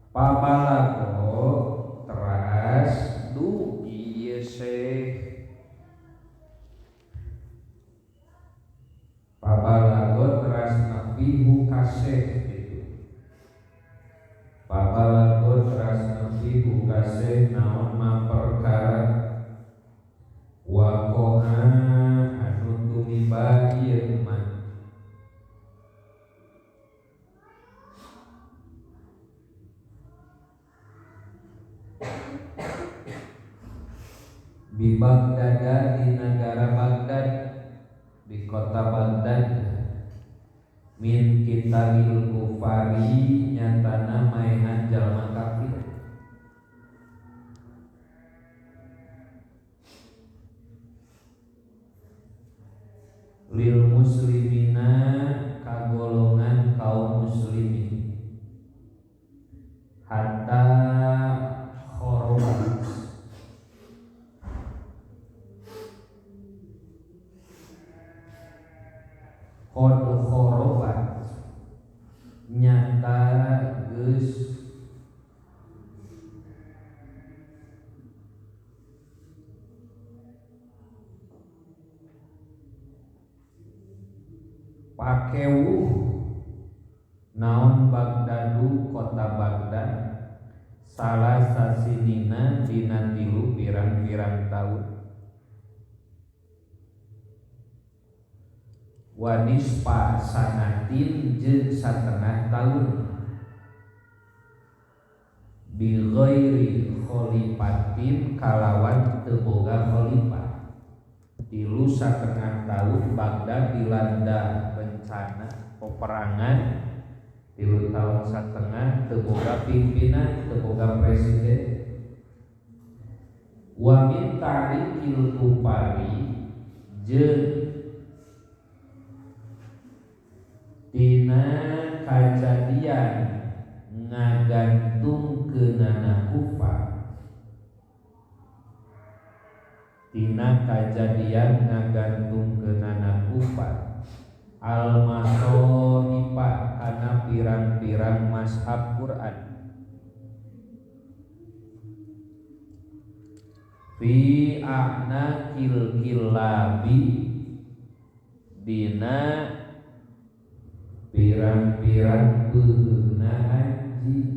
Pabalago teras du ieu Syekh. Pabalago teras nepi ka Syekh gitu. Pabalago teras nepi ka Syekh naon maperkara waqo'a anu tumiba ieu mah di Baghdad di negara Baghdad di kota Baghdad min kitalil kufari nyatana maehan jalma kafir lil muslimina kagolongan kaum muslimin hatta khorobat qad khorobat nyata geus pakewuh naon Baghdadu kota Baghdad salah sasinina dina tilu pirang-pirang tahun wanispa sanatin jeung satengah tahun bi ghairi khalifatin kalawan teu boga khalifah tilu satengah tahun Baghdad dilanda bencana peperangan tilu tahun satengah teu boga pimpinan teu boga presiden wa min tarikil kufari jeung dina kajadian ngagantungkeunana kufar dina kajadian ngagantungkeunana kufar al-masohifa kana pirang-pirang mashab Quran fi a'naqil kilabi dina pirang-pirang beuheuna anjing.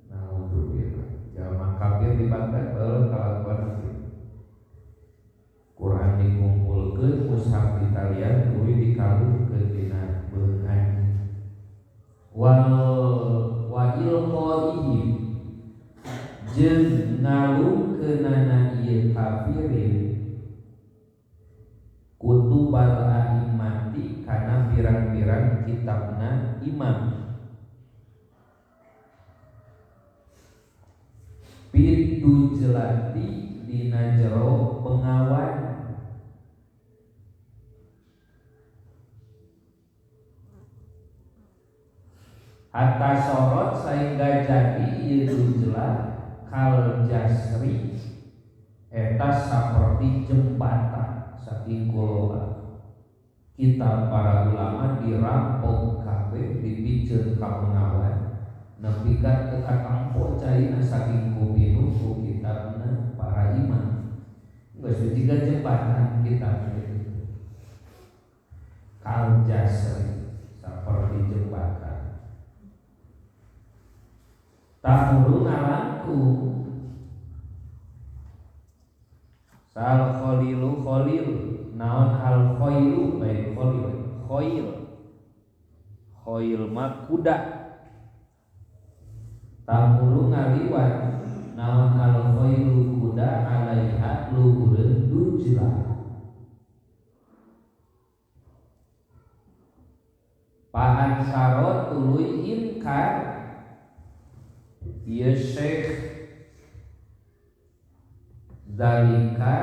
Naudzubillah. Jalma kafir di Baghdad kalakuan Quran dikumpulkeun mushaf ditalian tuluy dikalungkeun dina beuh anjing. Wa ilqaihim jeung ngalungkeunana ieu kafirin kutubal a'immati kana pirang-pirang kitabna imam pintu jelati dina jero pengawan hatta sorot sehingga jadi ieu jelat kal jasri eta saperti jembatan saking kula kitab para ulama dirampok kabeh dipikeun ka pengawan nepi ka teu katampo caina saking kupinu ku kitabna para imam geus jiga jembatan kitab itu kal jasri saperti jembatan tahulu langkung sal khalilu khalil naon al khailu baik khail mah kuda tamulu ngaliwat naon al khailu kuda alaiha luhureun dujlah paan sarot tuluy inkar ieu Syekh zalika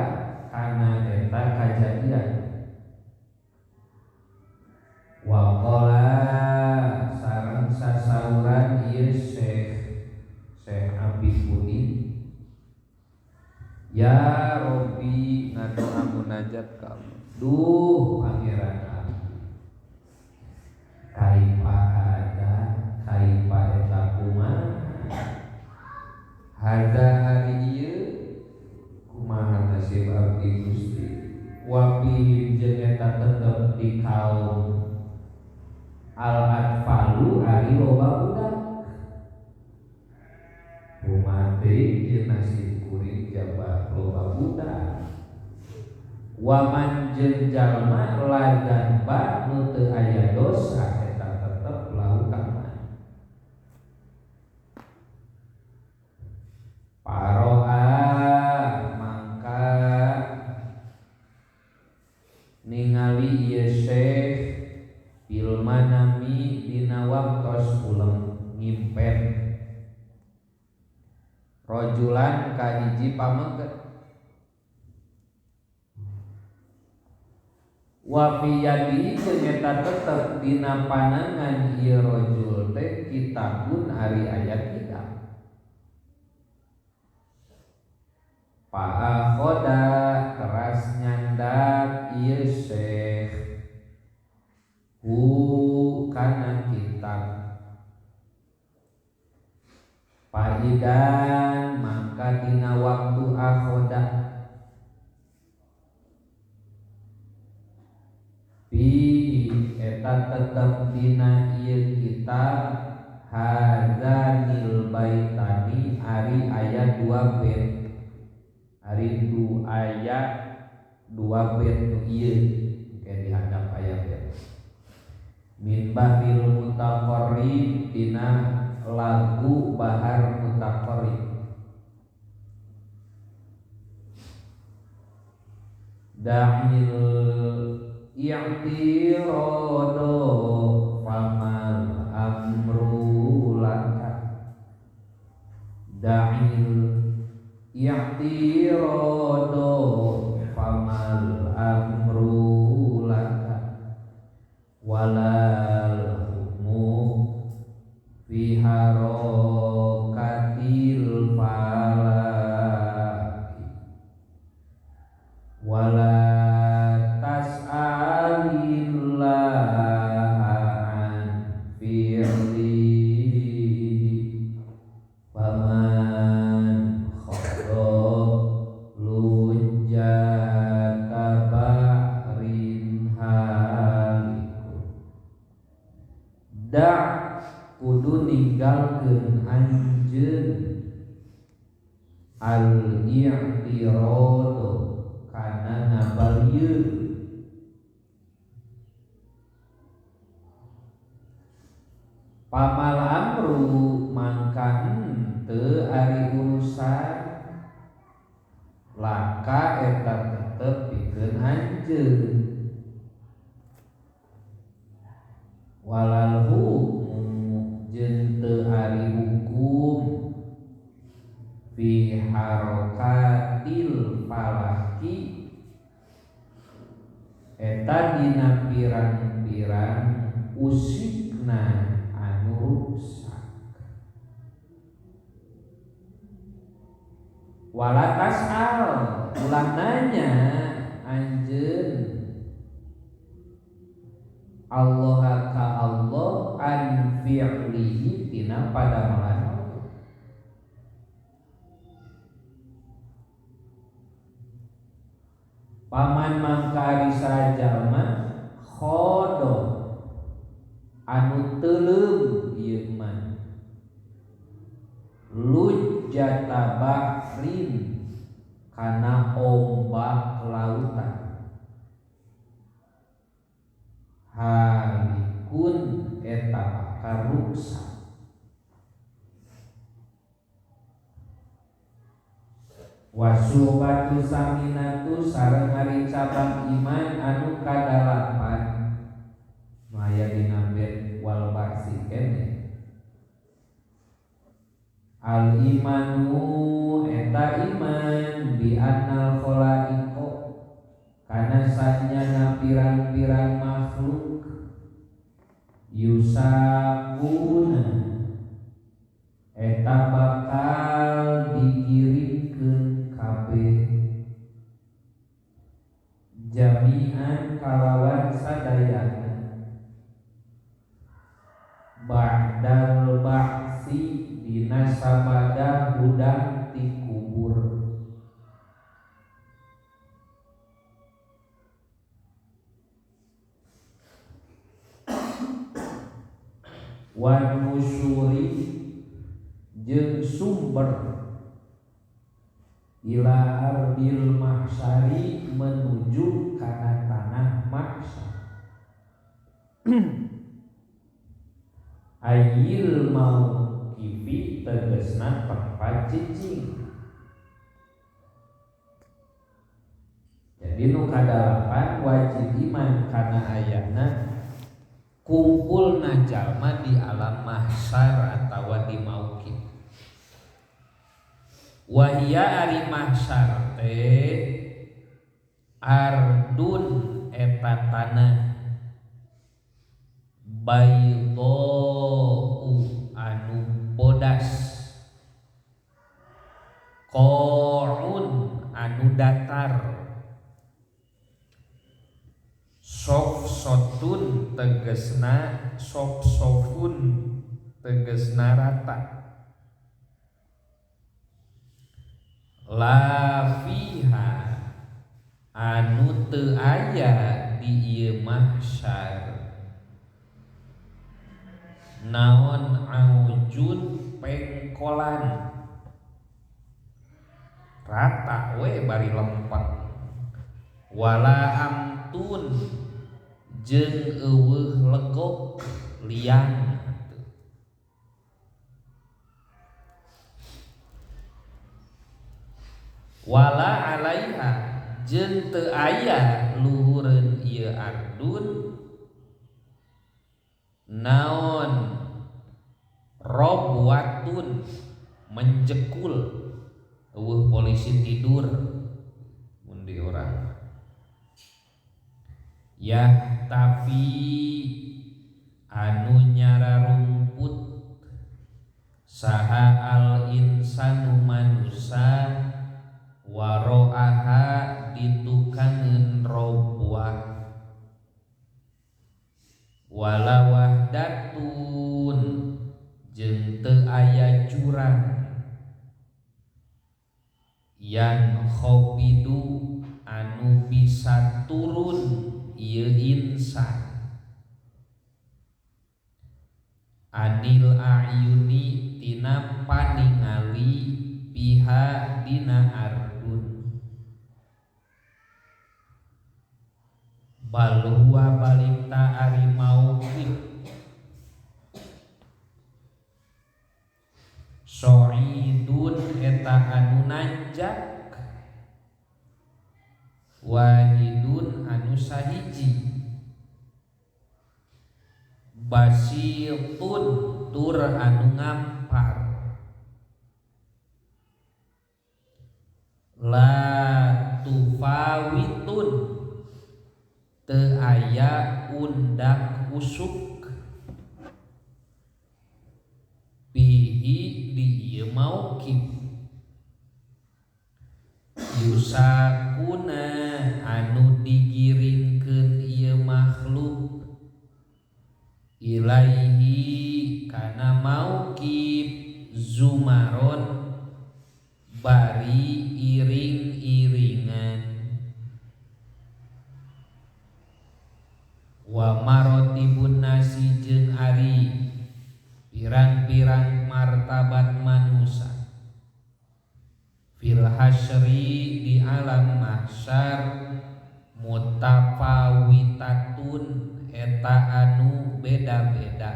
kana eta kajadian wa qala sareng sasauran ieu Syekh Abi Budin ya Rabbi ngadoa munajat ka Allah duh pangeran aku kaifa ada kaifa eta kumaha ari loba budak umate nasi kuring jaba loba budak waman jeung jalma ladan ba nu teu aya dosa eta tetep lautan paroa mangka ningali ieu syekh bil manami dina waktos ulem ngimpen rojulan ka hiji pamengket wa fi yadi ternyata tetep dina panangan ieu rojul teh kitabun ari aya kitab Pakhoda keras nyandak ieu syekh kana kitab paidan mangka dina waktu akhoda bi eta tetep dina ieu kitab hadzanil baitani ari aya 2 bait ari aya 2 bait nu ieu ke dihadap aya bait min bahril mutaqarrib dina lagu bahar mutaqarrib da'il i'tirado famal amru laka da'il i'tirado famal amru laka walal hukmu fi harokatil falaki wala tas'alillaha an fi'li faman khadha lujjata bahrin halikun da' kudu ninggalkeun anjeun al-i'tirad kana ngabalieun pamal amru mangka henteu ari urusan laka eta tetep pikeun anjeun walal hukmu jeung teu ari hukum fi harokatil falaki eta dina pirang-pirang usikna anu rusak wala tas'al ulah nanya anjeun Allah ka Allah an fi'lihi tina padamalan paman mangka ari sajalma khodo anu teuleum ieu man lujjata bahrin kana ombak lautan halikun eta karuksa wasubatu saminatu sareng ari cabang iman anu kadalapan maya dina bait wal ba'si kene al imanu eta iman bi annal khalaiqo kana sanyana pirang-pirang makhluk yusakuna eta bakal dikirimkeun kabeh jami'an kalawan sadayana ba'dal ba'si dina sabada budang ti kubur wa nusyuri jeung sumber ila ardil mahsyari menuju kana tanah mahsyar. Ayil mauqifi tegasna tempat cicing. Jadi nu kadalapan wajib iman kana ayana kumpulna jalma di alam mahsyar atawa di mauqif. Wahia ari mahsyar teh ardun eta tanah baydau anu bodas qa'un anu datar sofsotun tegesna sofsofun tegesna rata la fiha anu teu aya di ieu mahsyar naon aujun pengkolan rata we bari lempeng wala amtun jeung eueuh legok liang wala alaiha jeung teu aya luhureun ieu ardun naon robwatun menjekul eueuh polisi tidur mun di urang ya tapi anu nyara rumput saha al insanu manusa waro'aha ditukangeun robwah wala wahdatun jeung teu aya jurang yan khobidu anu bisa turun ieu insan anil ayuni tina paningali piha dina ardun bal huwa balita ari mauqif soidun eta anu nanjak wahidun anu sahiji basitun tur anu ngampar la tufawitun teu aya undak usuk bihi di ieu mauqif yusakuna anu digiringkeun ieu makhluk ilaihi kana mauqif zumaron bari iring-iringan wa marotibun nasi jeung ari pirang-pirang martabat manusia fil hasyri di alam mahsyar mutafawitatun eta anu beda-beda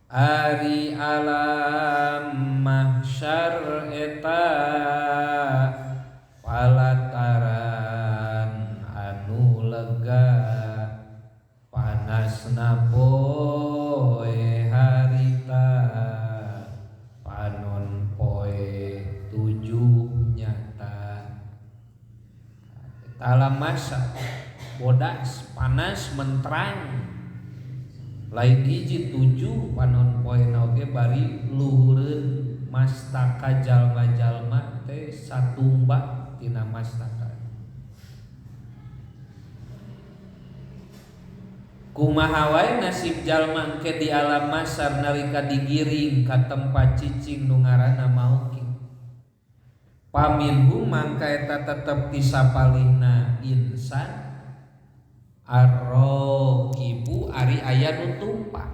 ari alam mahsyar eta palataran anu lega panasna poe harita panon poe tujuh nyata alam mahsyar bodas panas menterang lain hiji tujuh panon poena oge bari luhureun mastaka jalma-jalma teh satumba tina mastaka Kumaha wae nasib jalma engke di alam mahsyar nalika digiring ka tempat cicing nu ngaranna mauqif. Paminhum mangka eta tetep tisapalihna insan arroqibu ari aya nu tumpak.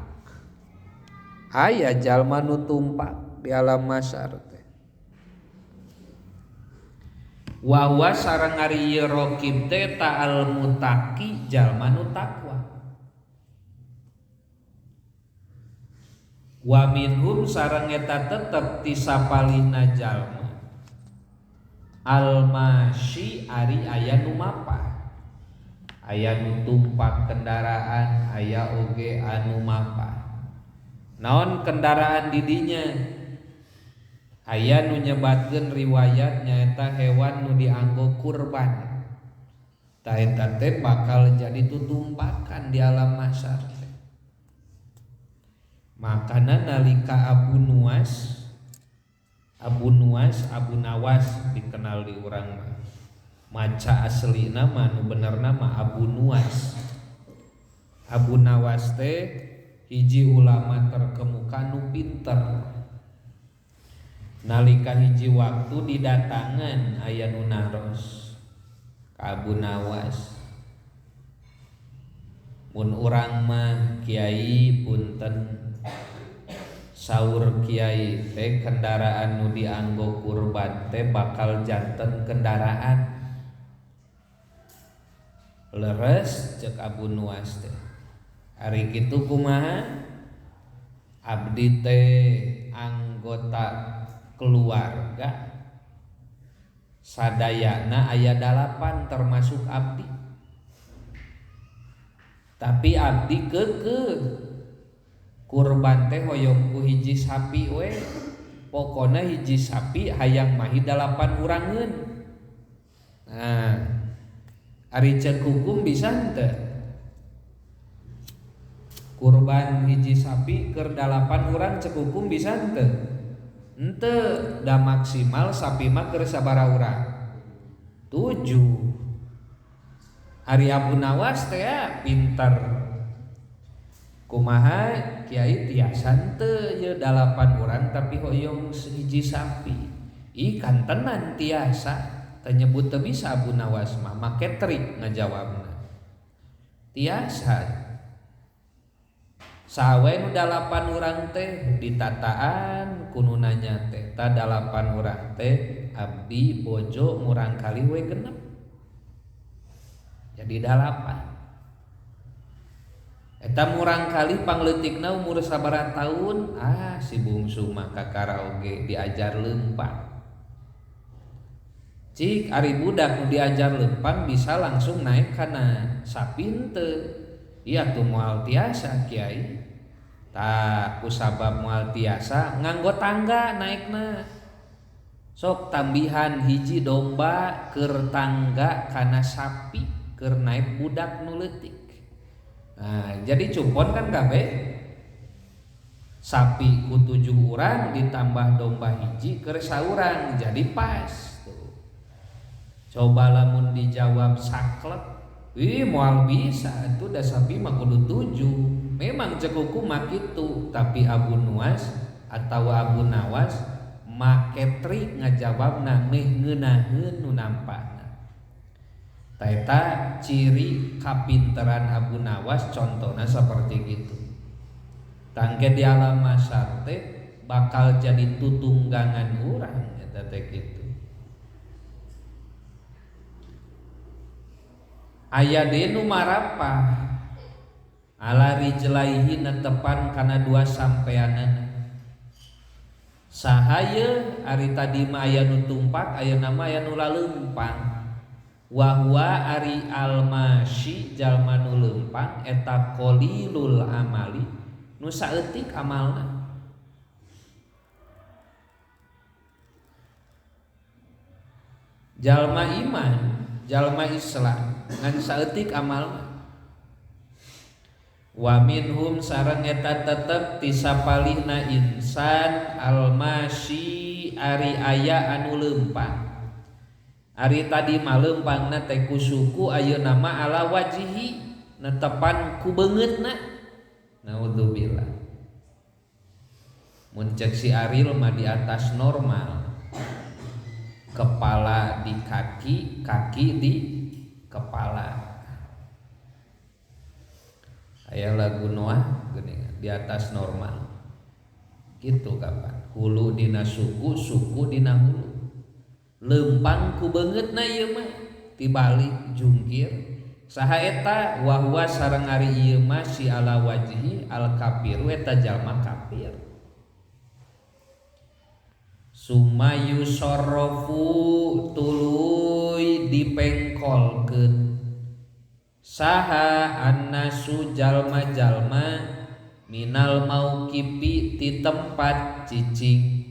Aya jalma nu tumpak di alam mahsyar teh. Wa huwa sareng ari ieu raqib teh ta'al mutaqi jalma nu takwa. Wa minhum sareng eta tetep tisapalihna jalma al-masyi ari aya nu mapah. Aya nu tumpak kendaraan, aya oge anu mapah. Naon kendaraan didinya? Aya nu nyebatkeun riwayat nyaeta hewan nu dianggo kurban. Ta eta teh bakal jadi tutumpakan di alam mahsyar. Makana nalika Abu Nawas dikenal di urang mah. Maca aslina mah nu benerna mah Abu Nawas. Abu Nawas teh hiji ulama terkemuka nu pinter. Nalika hiji waktu didatangan aya nu naros ka Abu Nawas. Mun urang mah kiai punten saur kiai teh kendaraan nu dianggo kurban teh bakal janten kendaraan. Leres cek Abu Nawas teh. Ari kitu kumaha? Abdi teh anggota keluarga sadayana aya 8 termasuk abdi. Tapi abdi keukeuh kurban teh hoyong ku hiji sapi we. Pokona hiji sapi hayang mahi 8 urangeun. Nah, ari ceuk hukum bisa henteu? Kurban hiji sapi keur 8 urang ceuk hukum bisa henteu? Henteu, da maksimal sapi mah keur sabaraha urang? 7. Ari Abu Nawas teh pinter. Kumaha kiai tiasa henteu ye 8 urang tapi hoyong hiji sapi. Ikan tenan tiasa, teu nyebut teu bisa Abu Nawas mah make trik ngajawabna. Tiasa. Sawe nu 8 urang teh ditataan kudu nanya teh ta 8 urang teh abdi bojo murang kali we genep. Jadi 8. Eta murang kali pangleutikna umur sabaraha taun? Si bungsu mah ka karaoke diajar leumpang. Cik ari budak nu diajar leumpang bisa langsung naik kana sapi henteu. Iya tuh moal tiasa kiai. Tak kusabab moal tiasa nganggo tangga naikna. Sok tambihan hiji domba keur tangga kana sapi keur naik budak nu leutik. Nah, jadi cumpon kan kabeh. Sapi ku 7 urang ditambah domba hiji keur saurang jadi pas tuh. Coba lamun dijawab saklek. Moal bisa itu da sapi mah kudu 7. Memang cek hukum mah kitu, tapi Abu Nawas make trik ngajawabna meh ngeunaheun nu nampakna. Ta eta ciri kapinteran Abu Nawas contohna saperti kitu. Tangke di alam mahsyar teh bakal jadi tutunggangan urang eta teh kitu. Aya deui nu marapah ala rijlaihi netepan kana 2 sampeanana. Sahaya ari tadi mah aya nu tumpak, aya nama aya nu laleumpang. Wa huwa ari al-masyi jalma nu leumpang eta qalilul amali nu saeutik amalna. Jalma iman, jalma Islam ngan saeutik amalna. Wa minhum sareng eta tetep tisapalihna insan al-masyi ari aya anu leumpang. Ari tadi mah leumpangna teh ku suku ayeuna mah ala wajihi netepan ku beungeutna. Naudzubillah. Mun cek si Ariel mah di atas normal. Kepala di kaki, kaki di kepala. Aya lagu Noah geuning di atas normal. Gitu kapan? Hulu dina suku, suku dina hulu. Lempang ku beungeutna ieu mah tibalik jungkir. Saha eta wa huwa sareng ari ieu mah si ala wajhi al kafir eta jalma kafir. Sumayu sorofu tuluy dipengkolkeun saha annasu jalma-jalma minal mauqifi ti tempat cicing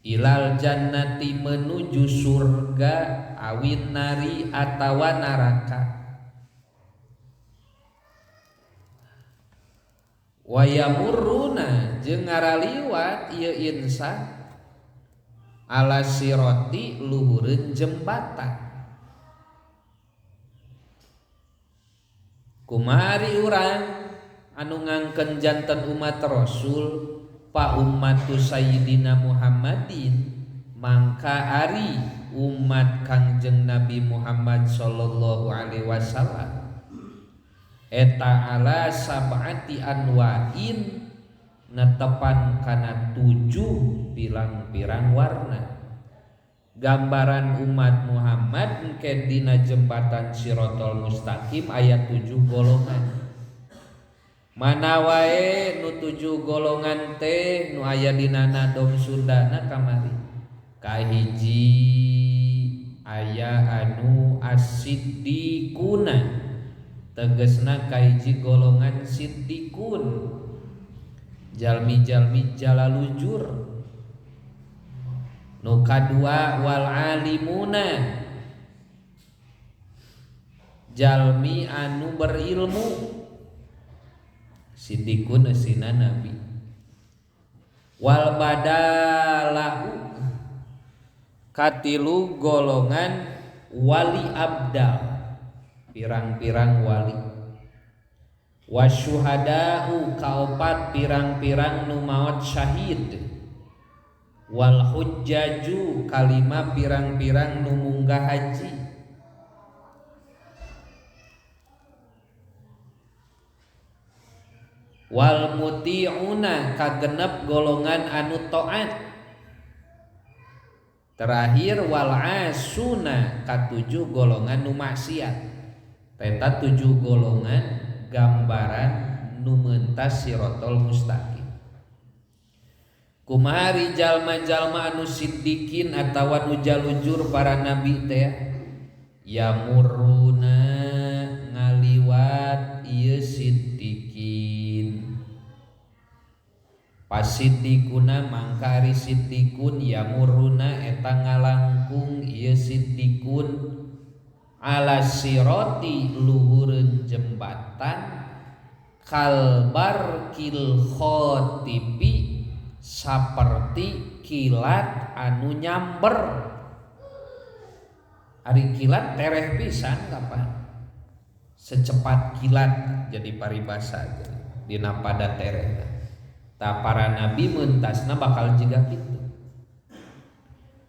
ilal jannati menuju surga awin nari atawa neraka. Wayamuruna jeung ngaraliwat ieu insan ala siroti luhureun jembatan. Kumari urang anu ngangkeun janten umat Rasul pa ummatu sayyidina Muhammadin mangka ari umat Kangjeng Nabi Muhammad sallallahu alaihi wasallam eta ala sab'ati anwa'in netepan kana 7 pirang-pirang warna. Gambaran umat Muhammad engke dina jembatan Siratal Mustaqim aya 7 golongan. Mana wae nu 7 golongan teh nu aya dina nadom Sundana kamari. Kahiji aya anu as-siddiquna. Tegesna kahiji golongan siddiqun. Jalmi-jalmi jalalujur. Nu kadua wal alimuna. Jalmi anu berilmu. Siddiqun asina nabi. Wal badalahu. Katilu golongan wali abdal. Pirang-pirang wali. Wasyuhada'u kaopat pirang-pirang nu maot syahid. Wal hujjaju kalima pirang-pirang nu munggah haji. Wal muti'una kagenep golongan anu taat. Terakhir wal asuna katujuh golongan nu maksiat. Eta 7 golongan gambaran nu meuntas Siratal Mustaqim. Kumari jalma-jalma anu siddiqin atawa nu jalujur para nabi teh yamuruna ngaliwat ieu siddiqin. Pasiddiquna mangka ari siddiqun yamuruna eta ngalangkung ieu siddiqun ala siroti luhureun jembatan kalbar kil khotipi saperti kilat anu nyamber. Ari kilat tereh pisan kapan secepat kilat jadi paribasa dina pada tereh. Ta para nabi meuntasna bakal jiga kitu.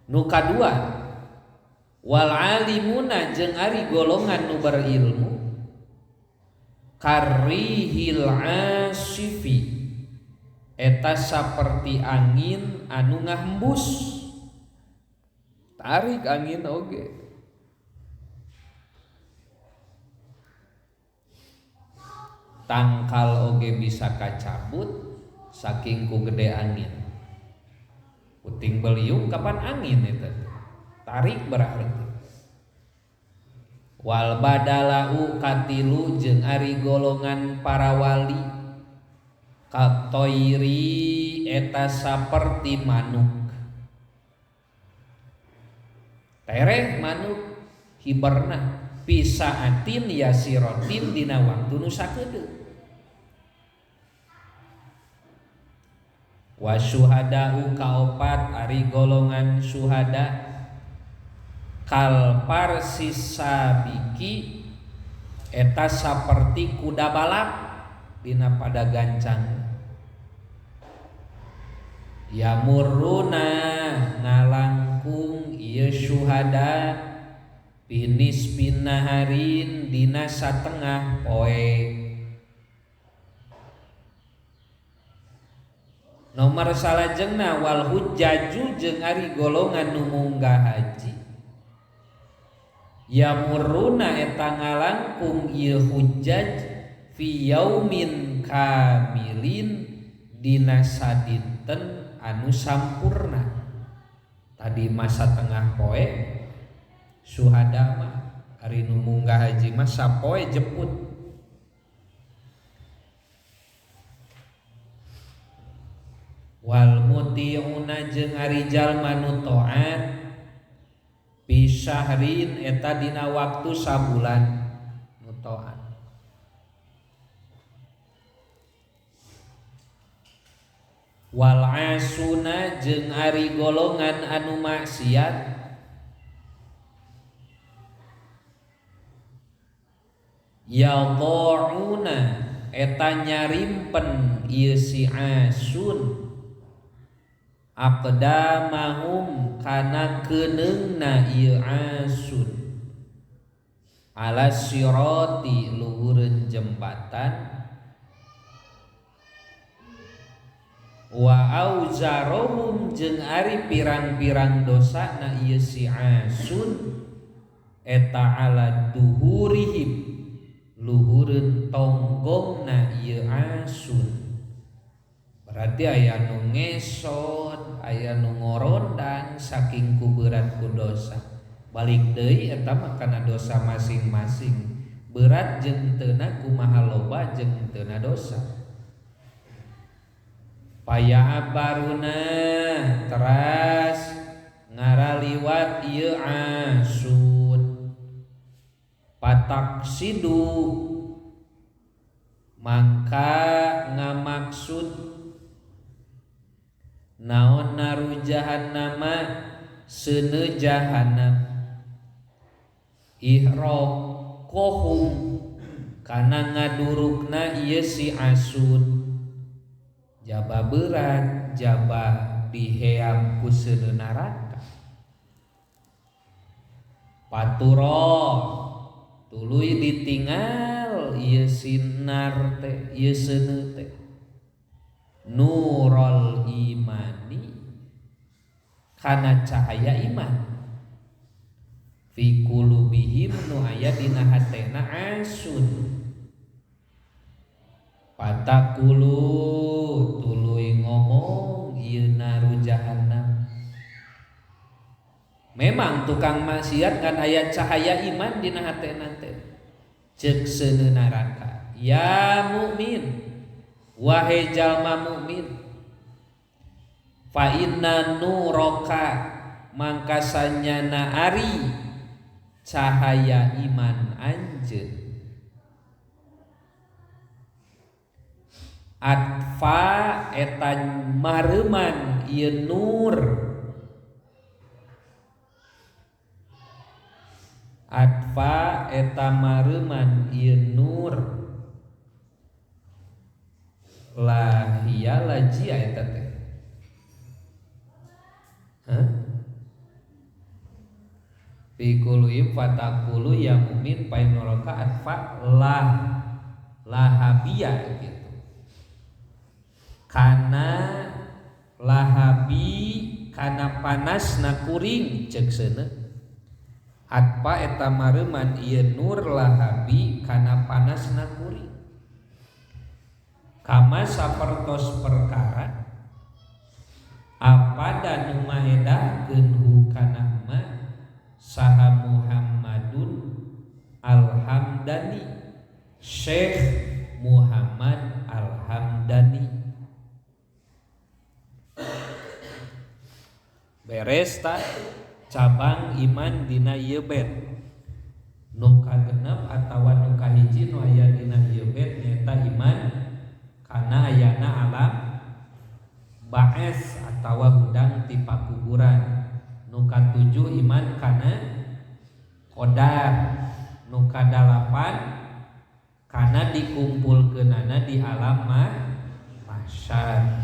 Nu kadua wal alimuna jeung ari golongan nu berilmu karihil asifi eta saperti angin anu ngahembus. Tarik angin oge. Tangkal oge bisa kacabut saking ku gede angin. Puting beliung kapan angin eta? Tarik berarti. Wal badalau katilu jeung ari golongan para wali katoiri eta saperti manuk. Tereh manuk hiberna pisaatin yasirotin dina waktu nu sakedeuk. Wa syuhada'u kaopat ari golongan syuhada kal parsis sabiki eta saperti kuda balap dina pada gancang. Yamurruna ngalangkung ieu syuhada pinis pinaharin dina satengah poe. Nomor salajengna wal hujjaju jeung ari golongan nu munggah haji. Yamurruna eta ngalangkung ieu hujjaj fi yaumin kamilin dina sadinten anu sampurna. Tadi masa tengah poe syuhada mah ari nu munggah haji mah sapoe jeput. Wal mutiuna jeung ari jalma nu taat fi syahrin eta dina waktu sabulan nu taat. Wal asuna jeung ari golongan anu maksiat yadhauna eta nyarimpen ieu si asun aqdamahum kana keneungna ieu asun ala sirati luhureun jembatan wa auzarohum jeung ari pirang-pirang dosa na ieu si asun eta ala duhurihim luhureun tonggongna ieu asun. Berarti aya nu ngesot, aya nu ngorondang saking kuberat ku dosa. Balik deui eta mah kana dosa masing-masing. Berat jeung teuna kumaha loba jeung teuna dosa. Paya abaruna teras ngaraliwat ieu asun pataksidu mangka ngamaksud naon naru jahannama seuneu jahannam ihroqohum kana ngadurukna ieu si asun jaba berat jaba diheam ku seuneu neraka. Paturo tuluy ditinggal ieu sinar teh ieu seuneu teh nurul imani kana cahaya iman fi qulubihim nu aya dina hatena asun. Patakulu tuluy ngomong ieu naru jahannam. Memang tukang maksiat kan aya cahaya iman dina hatena teh ceuk seuneu neraka. Ya mukmin wahai jalma mukmin fa inna nuraka mangka sanyana ari cahaya iman anjeun atfa eta mareuman ieu nur atfa eta mareuman ieu nur lahia lajia eta teh fi quluhim fatakulu ya mumin pa nuraka atfa lahabia gitu. Kana lahabi kana panasna kuring ceuk seuneu atpa eta mareuman ieu nur lahabi kana panasna kuring kama sapertos perkara apa dan maedahkeun hukana ma saha Muhammadun Al-Hamdani Syekh Muhammad Al-Hamdani. Beres ta cabang iman dina ieu bet nu kagenep atawa nu kahiji nu aya dina ieu bet nyaeta iman kana ayana alam ba'ats atawa hudang ti pakuburan. Nu katujuh iman kana qadar. Nu kadalapan dikumpulkeunana di alam mahsyar.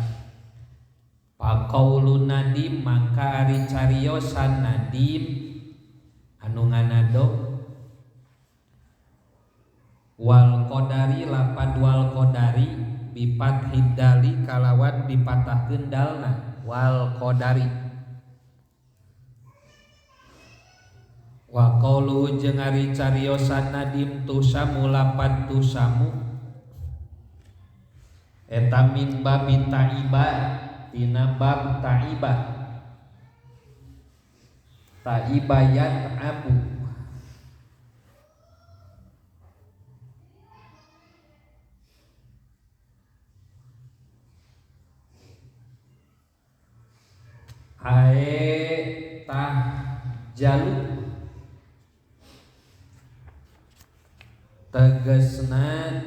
Faqaulun nadim mangka ari cariosan nadim anu nganado wal qadari lapad wal qadari bipat hidali kalawan dipatahkeun dalna wal qadari. Wa qaulu jeung ari cariosan nadim tusamu lapad tusamu eta min babi taiba tina bab taiba taibayat abu ae tah jaluk tegesna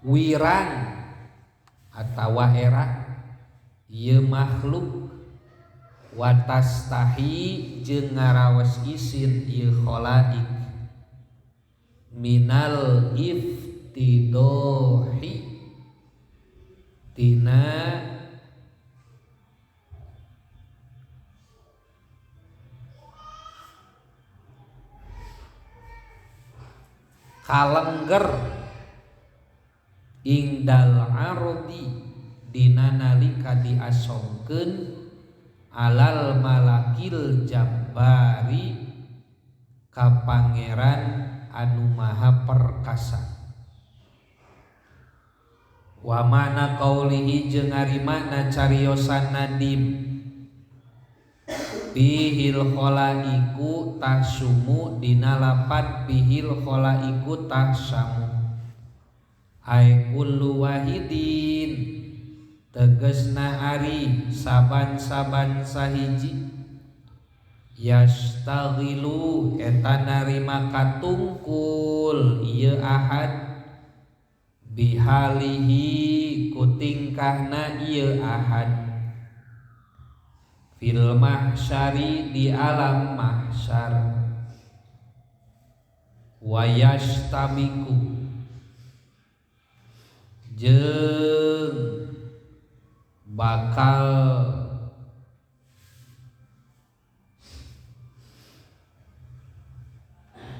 wirang atawa era ieu makhluk watastahi jeung ngaraos isin ieu khalaik minal iftidohi tina kalengger ingdal arodi dina nalika diasongkeun alal malakil jabbari ka pangeran anu maha perkasa. Wa mana qaulihi jeung ari makna cariosan nadim bihil khalaiku tahsumu dina lapat bihil khalaiku tahsamu ai kullu wahidin tegesna ari saban-saban sahiji yastaghilu eta narima katungkul ieu ahad bihalihi kutingkahna ieu ahad fil mahsyari di alam mahsyar wa yastabiku jeung bakal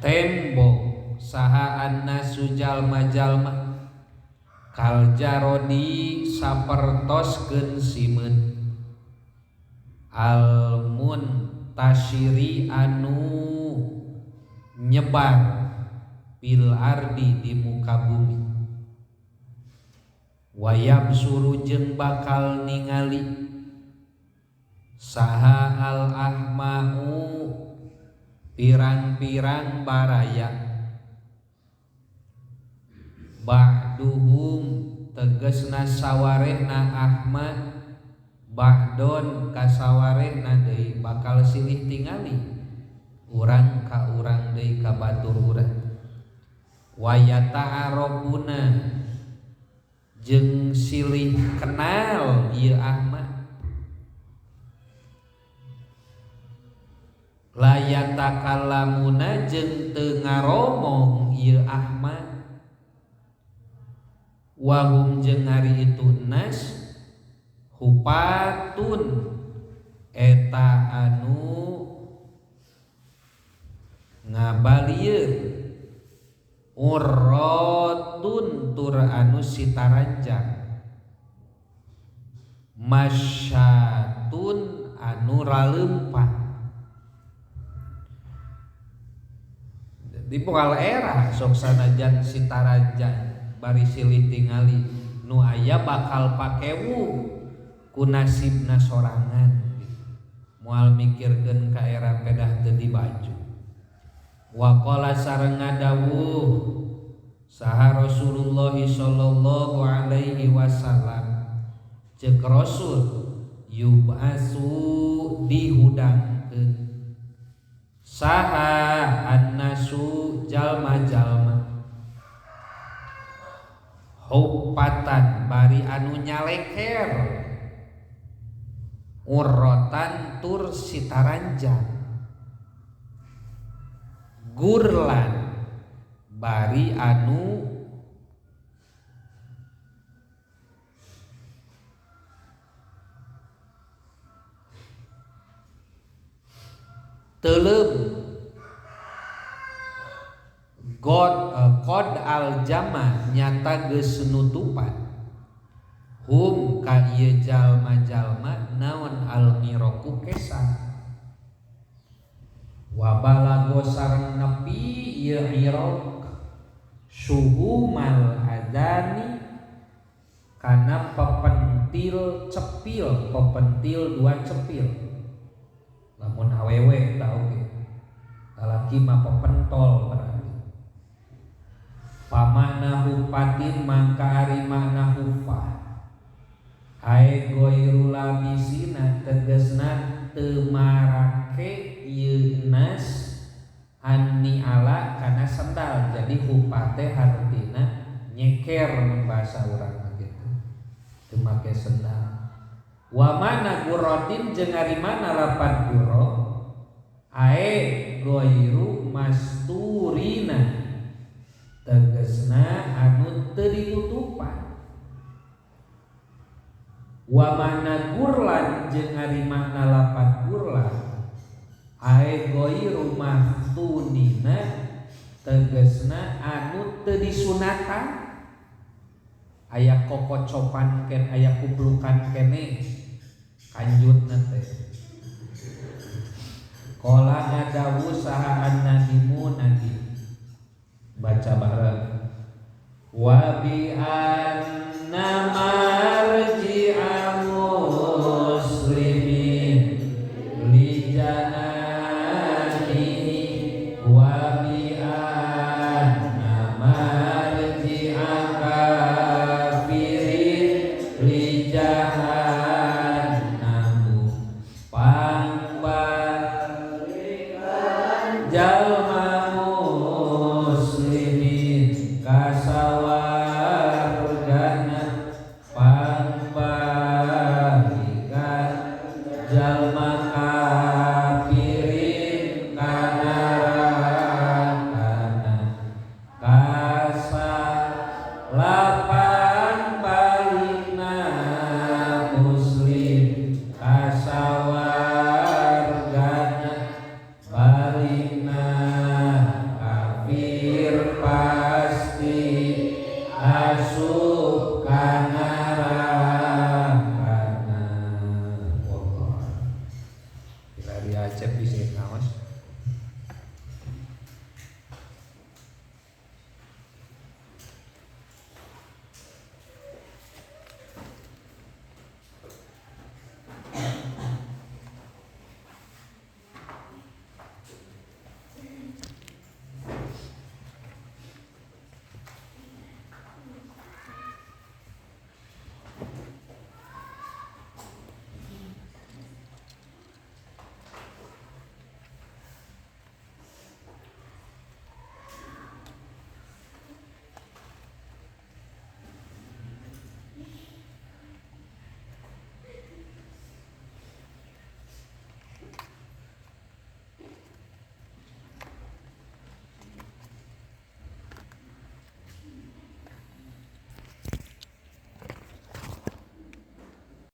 tembok saha annasu jalma-jalma kal jarodi sapertoskeun simeun almun tasyiri anu nyebar bil ardi di muka bumi wayab suru jeung bakal ningali saha al ahmau pirang-pirang baraya ba'duhum tegesna sawarehna ahmad ba'don kasawarehna deui bakal silih tingali urang ka urang deui ka batur urang wa yata'arabuna jeung silih kenal ieu ahmad layatakallamuna jeung teu ngaromong ieu ahmad wahum jeung ari itu nas hupatun eta anu ngabalieur urratun tur anu sitaranjang masyatun anu raleumpah di poal era sok sanajan sitaranjang bari silih tingali nu aya bakal pakewu ku nasibna sorangan moal mikirkeun ka era pedah teu dibaju. Wa qala sareng ngadawuh saha Rasulullah sallallahu alaihi wasallam ceuk Rasul yub'asu dihudangkeun saha annasu jalma-jalma hupatan bari anu nyaleker urrotan tur sitaranjang gurlan bari anu telem qad al jama nyata geus nutupan hum ka ieu jalma-jalma naon al miraku kesan wa balago sareng nepi ieu iraq suhu mal adani kana pepentil cepil pepentil dua cepil lamun awewe tau ge lalaki mah pepentol berarti pamana hupatin mangka ari makna hufah ai goiru labisina tegesna teu marake ieu nas anni ala kana sendal jadi hufah teh artina nyeker bahasa urang gitu teu make sendal wa mana guratin jeung ari mana lapan guro ae goiru masturina tegesna anu teu ditutupan wa mana gurlan jeung ari makna lapan gurlan ae goiru maftunina tegesna anu teu disunatan aya kokocopan ken aya kuplukan kene kanjutna teh qala ngadawu saha an-nadimu nadi baca bareng wa bi anna